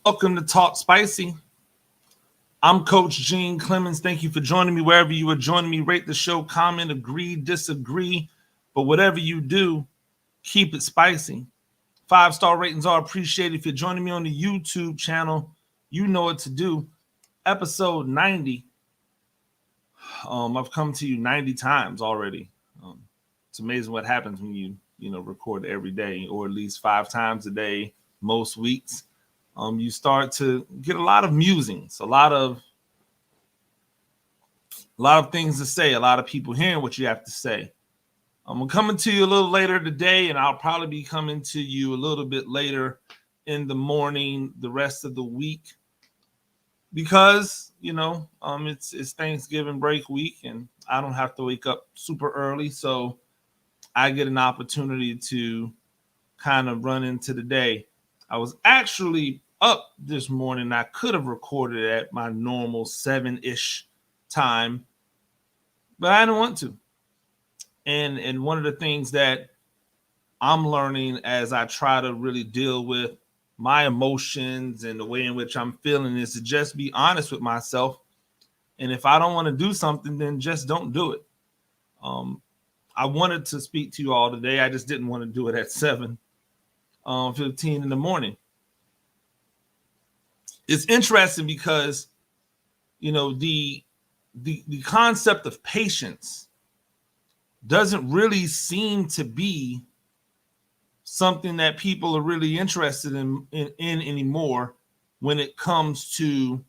Welcome to Talk Spicy. I'm Coach Gene Clemens. Thank you for joining me wherever you are joining me. Rate the show, comment, agree, disagree. But whatever you do, keep it spicy. 5-star ratings are appreciated. If you're joining me on the YouTube channel, you know what to do. Episode 90. I've come to you 90 times already. It's amazing what happens when you record every day, or at least 5 times a day, most weeks. You start to get a lot of musings, a lot of things to say, a lot of people hearing what you have to say. I'm coming to you a little later today, and I'll probably be coming to you a little bit later in the morning the rest of the week because it's Thanksgiving break week, and I don't have to wake up super early, so I get an opportunity to kind of run into the day. I was actually up this morning. I could have recorded at my normal 7-ish time, but I didn't want to. And one of the things that I'm learning as I try to really deal with my emotions and the way in which I'm feeling is to just be honest with myself. And if I don't want to do something, then just don't do it. I wanted to speak to you all today. I just didn't want to do it at 7:15 in the morning. It's interesting because, the concept of patience doesn't really seem to be something that people are really interested in anymore when it comes to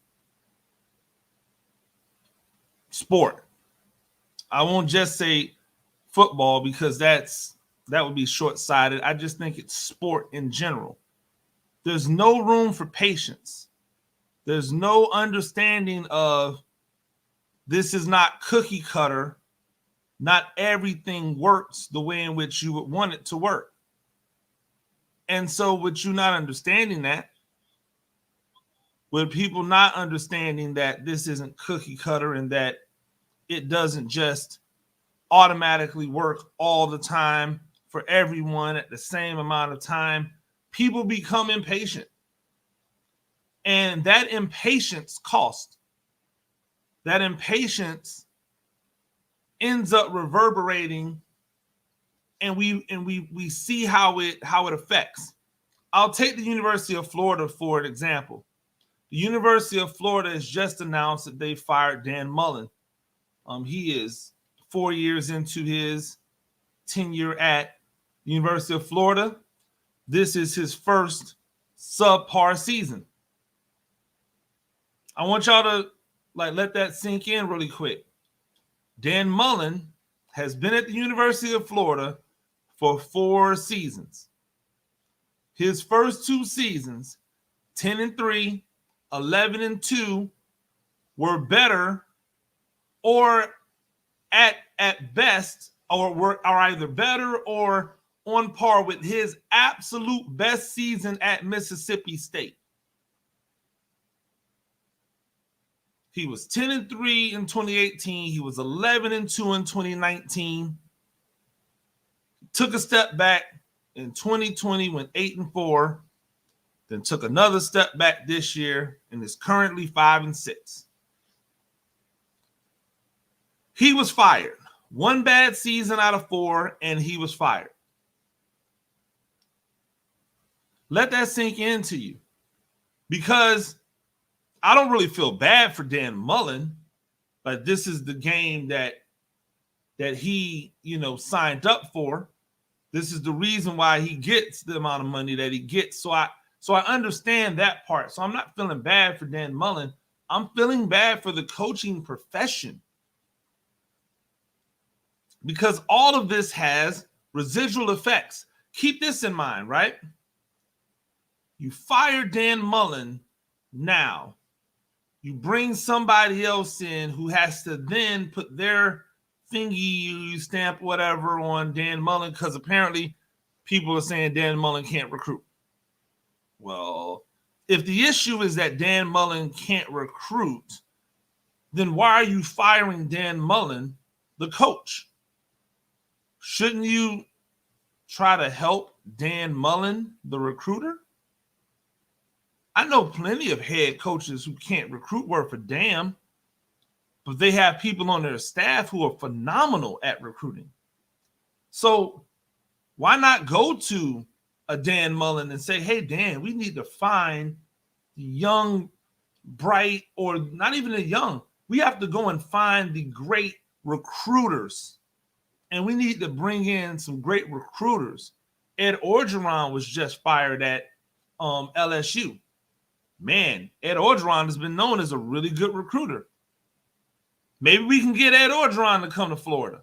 sport. I won't just say football because that would be short-sighted. I just think it's sport in general. There's no room for patience. There's no understanding of this is not cookie cutter. Not everything works the way in which you would want it to work. And so with you not understanding that, with people not understanding that this isn't cookie cutter and that it doesn't just automatically work all the time for everyone at the same amount of time, people become impatient. And that impatience costs. That impatience ends up reverberating, and we see how it affects. I'll take the University of Florida for an example. The University of Florida has just announced that they fired Dan Mullen. He is 4 years into his tenure at the University of Florida. This is his first subpar season. I want y'all to let that sink in really quick. Dan Mullen has been at the University of Florida for 4 seasons. His first 2 seasons, 10-3, 11-2, were better, or at best, are either better or on par with his absolute best season at Mississippi State. He was 10-3 in 2018. He was 11-2 in 2019. Took a step back in 2020, went 8-4. Then took another step back this year and is currently 5-6. He was fired. 1 bad season out of 4, and he was fired. Let that sink into you, because I don't really feel bad for Dan Mullen. But this is the game that he, signed up for. This is the reason why he gets the amount of money that he gets. So I understand that part. So I'm not feeling bad for Dan Mullen. I'm feeling bad for the coaching profession, because all of this has residual effects. Keep this in mind, right? You fire Dan Mullen now. You bring somebody else in who has to then put their thingy stamp whatever on Dan Mullen, because apparently people are saying Dan Mullen can't recruit. Well, if the issue is that Dan Mullen can't recruit, then why are you firing Dan Mullen, the coach? Shouldn't you try to help Dan Mullen, the recruiter? I know plenty of head coaches who can't recruit worth a damn, but they have people on their staff who are phenomenal at recruiting. So why not go to a Dan Mullen and say, hey, Dan, we need to find the young, bright, or not even the young. We have to go and find the great recruiters. And we need to bring in some great recruiters. Ed Orgeron was just fired at LSU. Man, Ed Orgeron has been known as a really good recruiter. Maybe we can get Ed Orgeron to come to Florida.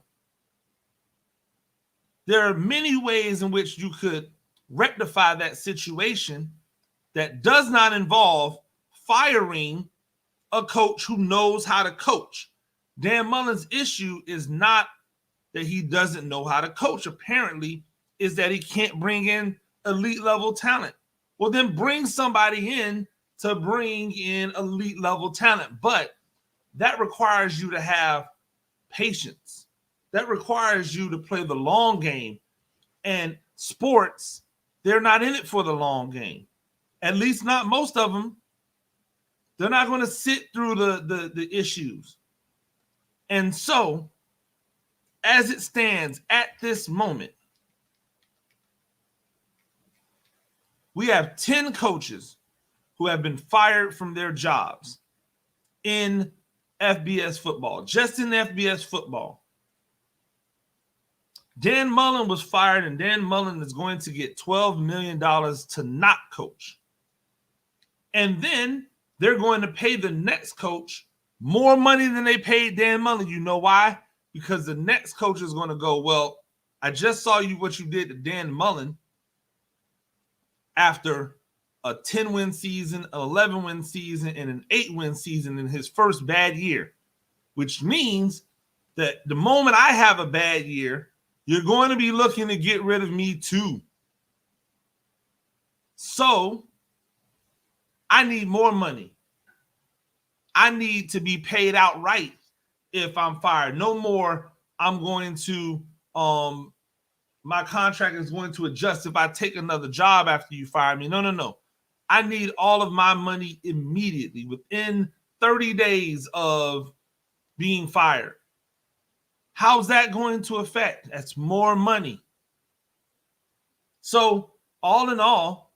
There are many ways in which you could rectify that situation that does not involve firing a coach who knows how to coach. Dan Mullen's issue is not that he doesn't know how to coach. Apparently, is that he can't bring in elite level talent. Well, then bring somebody in to bring in elite level talent. But that requires you to have patience. That requires you to play the long game. And sports, they're not in it for the long game. At least not most of them. They're not going to sit through the issues. And so, as it stands at this moment, we have 10 coaches who have been fired from their jobs in FBS football, just in FBS football. Dan Mullen was fired, and Dan Mullen is going to get $12 million to not coach. And then they're going to pay the next coach more money than they paid Dan Mullen. You know why? Because the next coach is going to go, well, I just saw what you did to Dan Mullen after a 10-win season, an 11-win season, and an 8-win season in his first bad year, which means that the moment I have a bad year, you're going to be looking to get rid of me too. So I need more money. I need to be paid outright if I'm fired. No more, I'm going to, my contract is going to adjust if I take another job after you fire me. No. I need all of my money immediately within 30 days of being fired. How's that going to affect? That's more money. So all in all,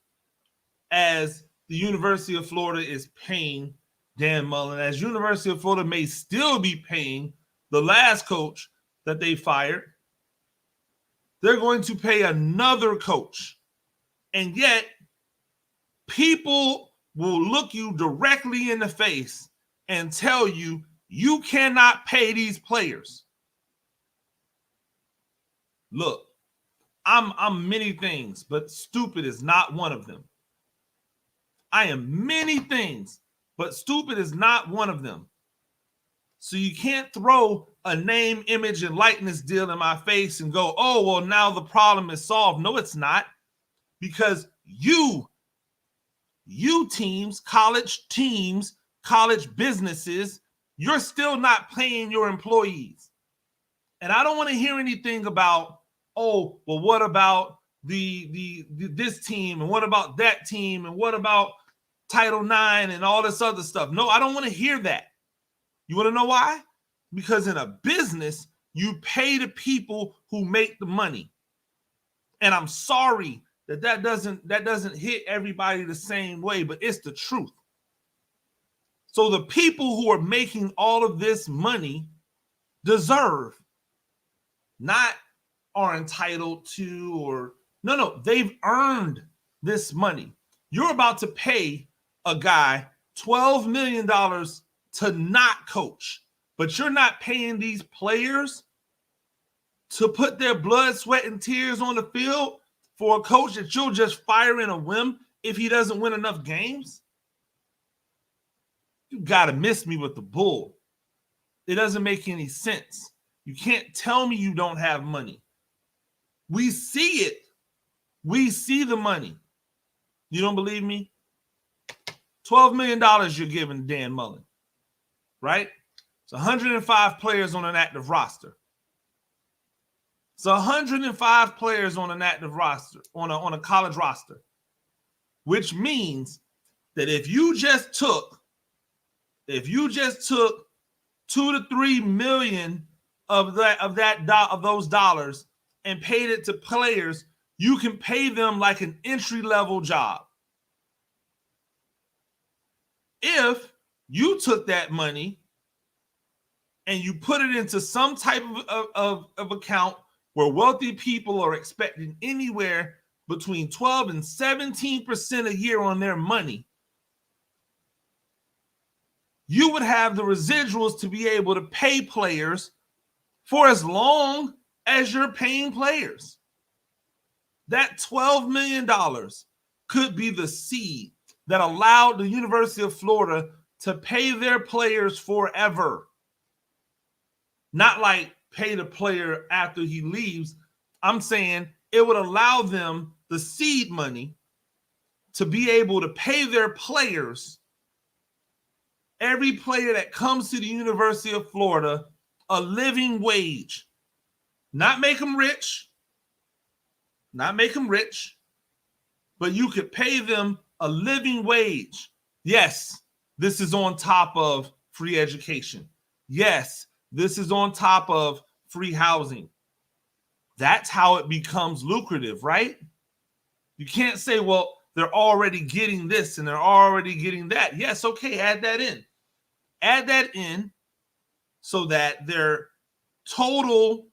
as the University of Florida is paying Dan Mullen, as University of Florida may still be paying the last coach that they fired, they're going to pay another coach. And yet, people will look you directly in the face and tell you, you cannot pay these players. Look, I'm many things, but stupid is not one of them. I am many things, but stupid is not one of them. So you can't throw a name, image, and likeness deal in my face and go, oh, well, now the problem is solved. No, it's not. Because you teams, college businesses, you're still not paying your employees. And I don't want to hear anything about, oh, well, what about this team, and what about that team, and what about Title IX and all this other stuff. No, I don't want to hear that. You want to know why? Because in a business, you pay the people who make the money. And I'm sorry that doesn't hit everybody the same way, but it's the truth. So the people who are making all of this money deserve, not are entitled to, or no, they've earned this money. You're about to pay a guy $12 million to not coach, but you're not paying these players to put their blood, sweat, and tears on the field for a coach that you'll just fire in a whim if he doesn't win enough games? You got to miss me with the bull. It doesn't make any sense. You can't tell me you don't have money. We see it. We see the money. You don't believe me? $12 million you're giving Dan Mullen, right? It's 105 players on an active roster. It's 105 players on an active roster, on a college roster, which means that if you just took 2 to 3 million of those dollars and paid it to players, you can pay them like an entry-level job. If you took that money and you put it into some type of account where wealthy people are expecting anywhere between 12 and 17% a year on their money, you would have the residuals to be able to pay players for as long as you're paying players. That $12 million could be the seed that allowed the University of Florida to pay their players forever. Not like pay the player after he leaves. I'm saying it would allow them the seed money to be able to pay their players, every player that comes to the University of Florida, a living wage. Not make them rich, but you could pay them a living wage. Yes, this is on top of free education. Yes, this is on top of free housing. That's how it becomes lucrative, right? You can't say, well, they're already getting this and they're already getting that. Yes, okay, add that in. Add that in so that their total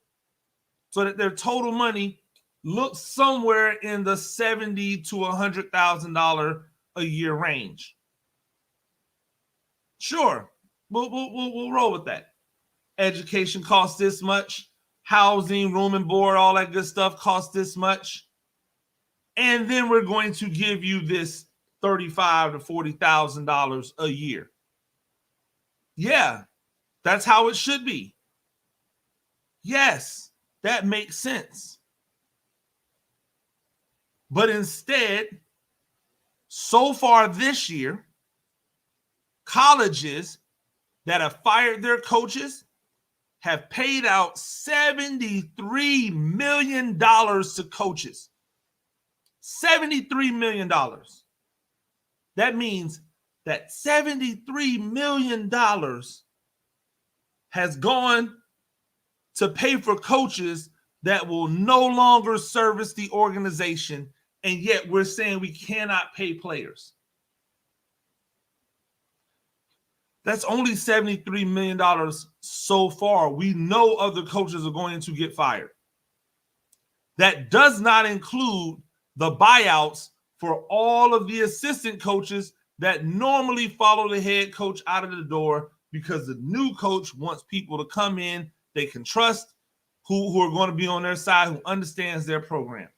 money looks somewhere in the $70,000 to $100,000 a year range. Sure, we'll roll with that. Education costs this much. Housing, room and board, all that good stuff costs this much. And then we're going to give you this $35,000 to $40,000 a year. Yeah, that's how it should be. Yes, that makes sense. But instead, so far this year, colleges that have fired their coaches have paid out $73 million to coaches. $73 million. That means that $73 million has gone to pay for coaches that will no longer service the organization, and yet we're saying we cannot pay players. That's only $73 million so far. We know other coaches are going to get fired. That does not include the buyouts for all of the assistant coaches that normally follow the head coach out of the door because the new coach wants people to come in they can trust, who are going to be on their side, who understands their program.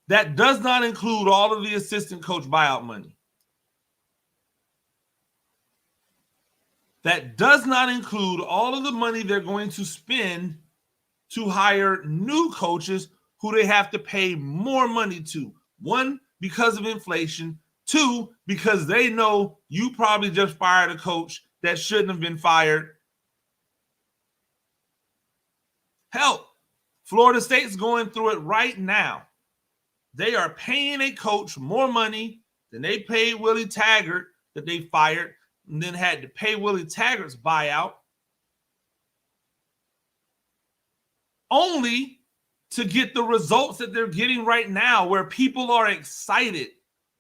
That does not include all of the assistant coach buyout money. That does not include all of the money they're going to spend to hire new coaches who they have to pay more money to. One, because of inflation. Two, because they know you probably just fired a coach that shouldn't have been fired. Hell, Florida State's going through it right now. They are paying a coach more money than they paid Willie Taggart that they fired and then had to pay Willie Taggart's buyout, only to get the results that they're getting right now, where people are excited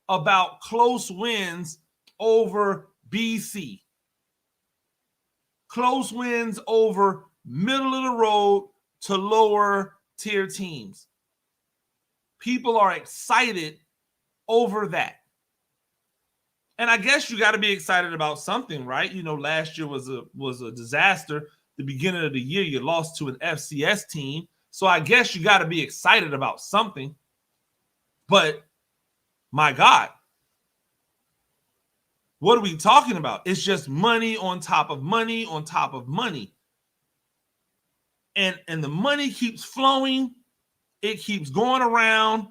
about close wins over BC, close wins over middle of the road to lower tier teams. People are excited over that. And I guess you got to be excited about something, right? You know, last year was a disaster. The beginning of the year, you lost to an FCS team. So I guess you got to be excited about something. But my God, what are we talking about? It's just money on top of money on top of money. And the money keeps flowing. It keeps going around.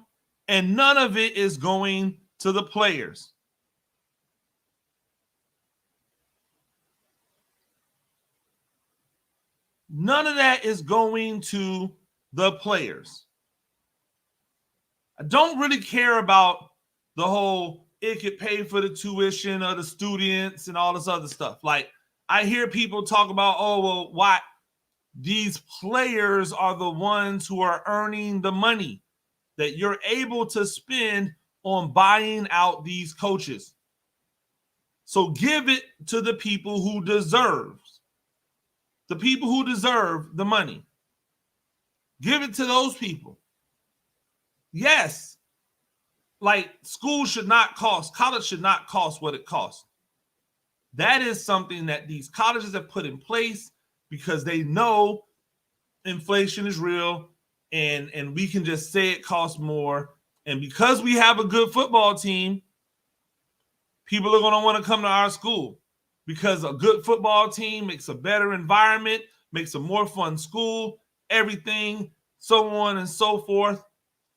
And none of it is going to the players. None of that is going to the players. I don't really care about the whole it could pay for the tuition of the students and all this other stuff. Like, I hear people talk about, oh, well, why these players are the ones who are earning the money that you're able to spend on buying out these coaches. So give it to the people who deserve the money. Give it to those people. Yes, like school should not cost, college should not cost what it costs. That is something that these colleges have put in place because they know inflation is real, and we can just say it costs more. And because we have a good football team, people are going to want to come to our school because a good football team makes a better environment, makes a more fun school, everything, so on and so forth.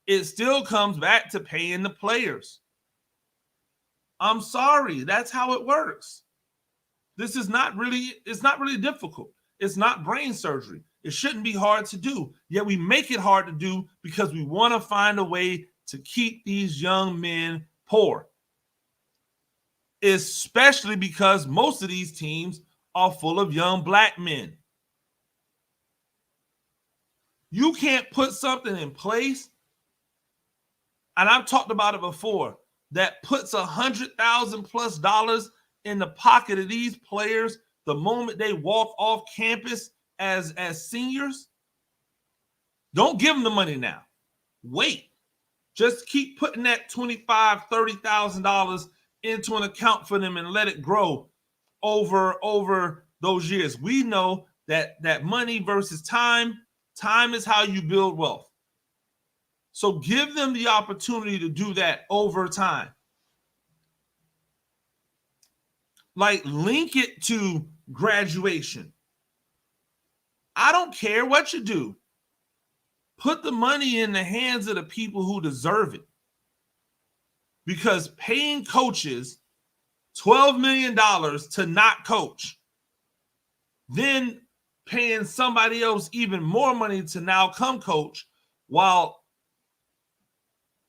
It still comes back to paying the players. I'm sorry, that's how it works. This is not really, it's not really difficult. It's not brain surgery. It shouldn't be hard to do. Yet we make it hard to do because we want to find a way to keep these young men poor. Especially because most of these teams are full of young black men. You can't put something in place, and I've talked about it before, that puts $100,000+ in the pocket of these players the moment they walk off campus as seniors. Don't give them the money now. Wait. Just keep putting that $25,000, $30,000 into an account for them and let it grow over those years. We know that money versus time is how you build wealth. So give them the opportunity to do that over time. Like, link it to graduation. I don't care what you do. Put the money in the hands of the people who deserve it. Because paying coaches $12 million to not coach, then paying somebody else even more money to now come coach, while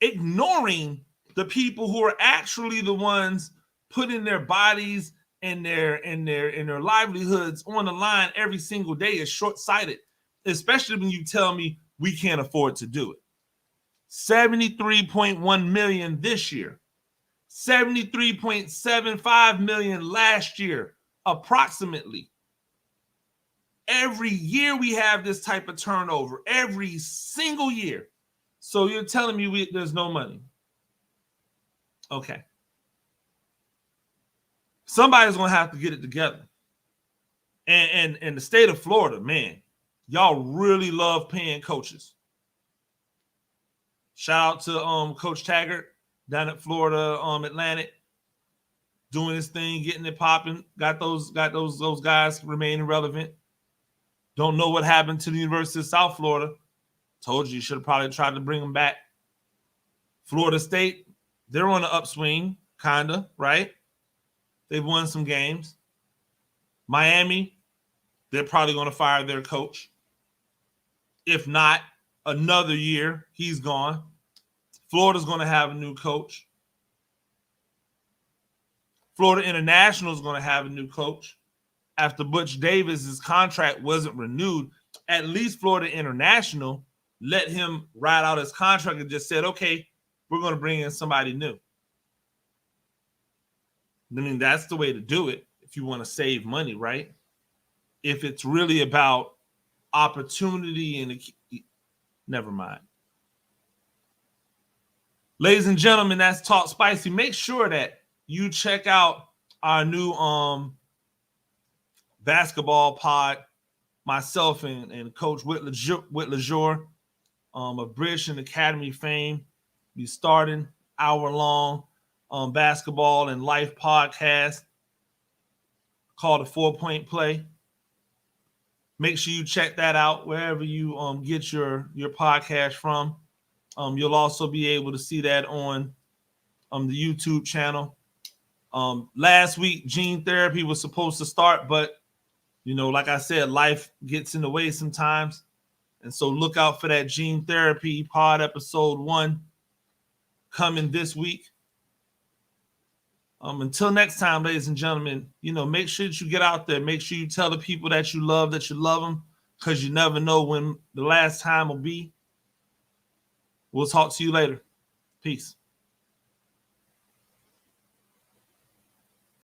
ignoring the people who are actually the ones putting their bodies and their livelihoods on the line every single day, is short-sighted, especially when you tell me we can't afford to do it. $73.1 million this year, $73.75 million last year, approximately. Every year we have this type of turnover, every single year. So you're telling me there's no money? Okay. Somebody's going to have to get it together. And the state of Florida, man, y'all really love paying coaches. Shout out to Coach Taggart down at Florida Atlantic, doing his thing, getting it popping. Got those guys remaining relevant. Don't know what happened to the University of South Florida. Told you should have probably tried to bring them back. Florida State, they're on the upswing, kinda, right? They've won some games. Miami, they're probably going to fire their coach. If not, another year, he's gone. Florida's going to have a new coach. Florida International is going to have a new coach. After Butch Davis's contract wasn't renewed, at least Florida International let him ride out his contract and just said, okay, we're going to bring in somebody new. I mean, that's the way to do it if you want to save money, right? If it's really about opportunity and never mind. Ladies and gentlemen, that's Talk Spicy. Make sure that you check out our new basketball pod. Myself and Coach Whit LaJour of British and Academy fame. We starting hour-long basketball and life podcast called A 4-Point Play. Make sure you check that out wherever you get your podcast from. You'll also be able to see that on the YouTube channel. Last week, gene therapy was supposed to start, but like I said, life gets in the way sometimes. And so look out for that gene therapy pod episode 1 coming this week. Until next time, ladies and gentlemen, make sure that you get out there. Make sure you tell the people that you love them, because you never know when the last time will be. We'll talk to you later. Peace.